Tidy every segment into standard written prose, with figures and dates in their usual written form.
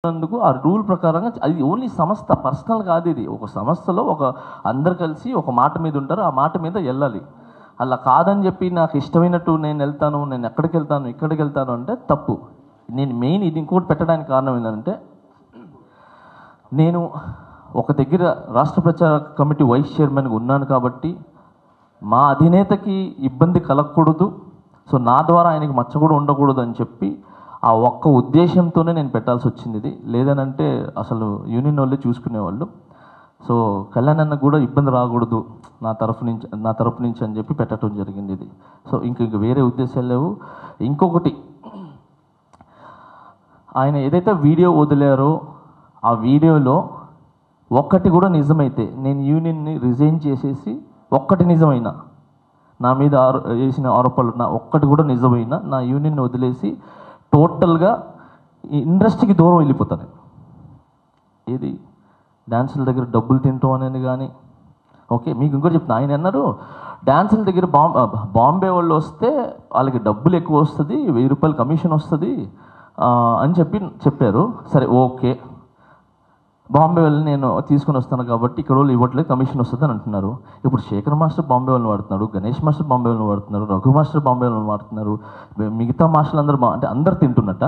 అందుకు ఆ రూల్ ప్రకారంగా అది ఓన్లీ సంస్థ పర్సనల్ కాదు. ఇది ఒక సంస్థలో ఒక అందరు కలిసి ఒక మాట మీద ఉంటారు, ఆ మాట మీద వెళ్ళాలి. అలా కాదని చెప్పి నాకు ఇష్టమైనట్టు నేను వెళ్తాను, నేను ఎక్కడికి వెళ్తాను ఇక్కడికి వెళ్తాను అంటే తప్పు. నేను మెయిన్ ఇది ఇంకోటి పెట్టడానికి కారణం ఏంటంటే, నేను ఒక దగ్గర రాష్ట్ర ప్రచార కమిటీ వైస్ చైర్మన్గా ఉన్నాను కాబట్టి మా అధినేతకి ఇబ్బంది కలగకూడదు, సో నా ద్వారా ఆయనకి మచ్చ కూడా ఉండకూడదు అని చెప్పి ఆ ఒక్క ఉద్దేశంతోనే నేను పెట్టాల్సి వచ్చింది. ఇది లేదనంటే అసలు యూనియన్ వాళ్ళే చూసుకునేవాళ్ళు. సో కళ్యాణ్ అన్న కూడా ఇబ్బంది రాకూడదు నా తరఫు నుంచి అని చెప్పి పెట్టడం జరిగింది ఇది. సో ఇంక వేరే ఉద్దేశాలు లేవు. ఇంకొకటి, ఆయన ఏదైతే వీడియో వదిలారో ఆ వీడియోలో ఒక్కటి కూడా నిజమైతే, నేను యూనియన్ని రిజైన్ చేసేసి ఒక్కటి నిజమైనా, నా మీద వేసిన ఆరోపణలు ఒక్కటి కూడా నిజమైనా నా యూనియన్ని వదిలేసి టోటల్గా ఇండస్ట్రీకి దూరం వెళ్ళిపోతాను. ఏది డ్యాన్సుల దగ్గర డబ్బులు తింటాం అనేది కానీ, ఓకే మీకు ఇంకోటి చెప్తాను. ఆయన అన్నారు డ్యాన్సుల దగ్గర బాంబే వాళ్ళు వస్తే వాళ్ళకి డబ్బులు ఎక్కువ వస్తుంది, 1000 రూపాయలు కమిషన్ వస్తుంది అని చెప్పారు. సరే ఓకే, బాంబే వాళ్ళని నేను తీసుకుని వస్తాను కాబట్టి ఇక్కడ వాళ్ళు ఇవ్వట్లేదు, కమిషన్ వస్తుంది అని అంటున్నారు. ఇప్పుడు శేఖర్ మాస్టర్ బాంబే వాళ్ళని వాడుతున్నాడు, గణేష్ మాస్టర్ బాంబే వాళ్ళని వాడుతున్నారు, రఘు మాస్టర్ బాంబే వాళ్ళని వాడుతున్నారు, మిగతా మాస్టర్లు అందరూ అంటే అందరు తింటున్నట్ట.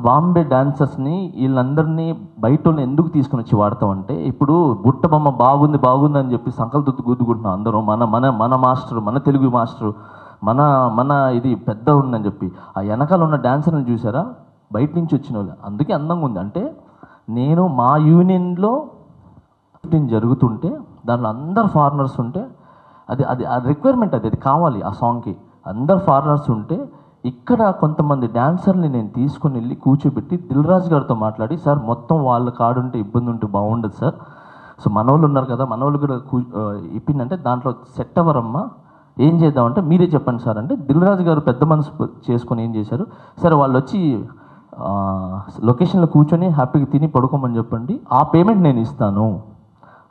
బాంబే డాన్సర్స్ని వీళ్ళందరినీ బయట వాళ్ళని ఎందుకు తీసుకుని వచ్చి వాడతామంటే, ఇప్పుడు బుట్ట బొమ్మ బాగుంది అని చెప్పి సంకల్ గుద్దుకుంటున్నాం అందరూ, మన మాస్టర్, మన తెలుగు మాస్టర్, మన ఇది పెద్ద ఉందని చెప్పి. ఆ వెనకాల ఉన్న డాన్సర్ని చూసారా, బయట నుంచి వచ్చిన వాళ్ళు, అందుకే అందంగా ఉంది. అంటే నేను మా యూనియన్లో జరుగుతుంటే దాంట్లో అందరు ఫారినర్స్ ఉంటే అది రిక్వైర్మెంట్, అది కావాలి ఆ సాంగ్కి. అందరు ఫారినర్స్ ఉంటే ఇక్కడ కొంతమంది డాన్సర్ని నేను తీసుకుని వెళ్ళి కూర్చోబెట్టి దిల్ రాజు గారితో మాట్లాడి, సార్ మొత్తం వాళ్ళ కాడుంటే ఇబ్బంది ఉంటే బాగుండదు సార్, సో మనోళ్ళు ఉన్నారు కదా, మనోళ్ళు కూడా ఇప్పిందంటే దాంట్లో సెట్ అవ్వరమ్మా, ఏం చేద్దామంటే మీరే చెప్పండి సార్ అంటే, దిల్ రాజు గారు పెద్ద మనసు చేసుకొని ఏం చేశారు, సరే వాళ్ళు వచ్చి లొకేషన్లో కూర్చొని హ్యాపీగా తిని పడుకోమని చెప్పండి, ఆ పేమెంట్ నేను ఇస్తాను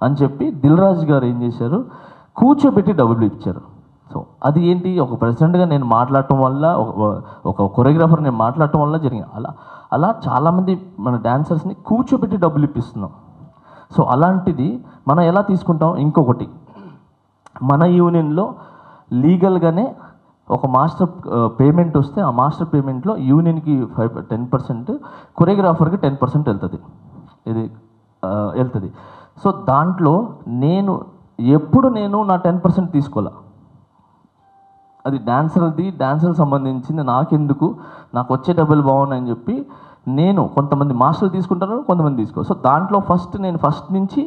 అని చెప్పి దిల్ రాజు గారు ఏం చేశారు, కూర్చోబెట్టి డబ్బులు ఇచ్చారు. సో అది ఏంటి, ఒక ప్రెసిడెంట్గా నేను మాట్లాడటం వల్ల, ఒక కొరియోగ్రాఫర్ నేను మాట్లాడటం వల్ల జరిగింది. అలా చాలామంది మన డాన్సర్స్ని కూర్చోబెట్టి డబ్బులు ఇప్పిస్తున్నాం. సో అలాంటిది మనం ఎలా తీసుకుంటాం. ఇంకొకటి, మన యూనియన్లో లీగల్గానే ఒక మాస్టర్ పేమెంట్ వస్తే ఆ మాస్టర్ పేమెంట్లో యూనియన్కి 10%, కొరియోగ్రాఫర్కి 10% వెళ్తుంది, ఇది వెళ్తుంది. సో దాంట్లో నేను నా 10% తీసుకోలే, అది డాన్సర్కి సంబంధించింది, నాకెందుకు, నాకు వచ్చే డబ్బులు బాగున్నాయని చెప్పి నేను, కొంతమంది మాస్టర్లు తీసుకుంటారు, కొంతమంది తీసుకో. సో దాంట్లో నేను ఫస్ట్ నుంచి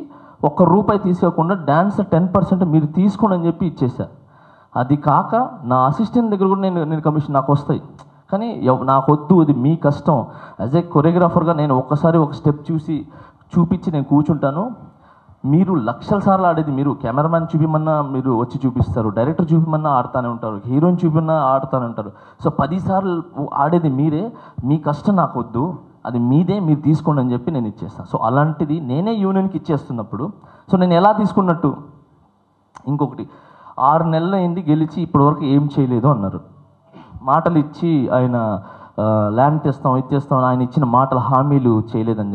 ₹1 తీసుకోకుండా డాన్సర్ 10% మీరు తీసుకోండి అని చెప్పి ఇచ్చేసా. అది కాక నా అసిస్టెంట్ దగ్గర కూడా నేను కమిషన్ నాకు వస్తాయి, కానీ నాకు వద్దు, అది మీ కష్టం. యాజ్ ఏ కొరియోగ్రాఫర్గా నేను ఒక్కసారి ఒక స్టెప్ చూపించి నేను కూర్చుంటాను. మీరు లక్షల సార్లు ఆడేది మీరు, కెమెరామ్యాన్ చూపిమన్నా మీరు వచ్చి చూపిస్తారు, డైరెక్టర్ చూపిమన్నా ఆడుతూనే ఉంటారు, హీరోయిన్ చూపిమన్నా ఆడుతూనే ఉంటారు. సో 10 సార్లు ఆడేది మీరే, మీ కష్టం నాకు వద్దు, అది మీదే, మీరు తీసుకోండి అని చెప్పి నేను ఇచ్చేస్తాను. సో అలాంటిది నేనే యూనియన్కి ఇచ్చేస్తున్నప్పుడు సో నేను ఎలా తీసుకున్నట్టు. ఇంకొకటి, 6 నెలలు అయింది గెలిచి ఇప్పటివరకు ఏం చేయలేదు అన్నారు. మాటలు ఇచ్చి ఆయన ల్యాండ్ తెస్తాం, ఇది తెస్తాం, ఆయన ఇచ్చిన మాటలు హామీలు చేయలేదని చెప్పి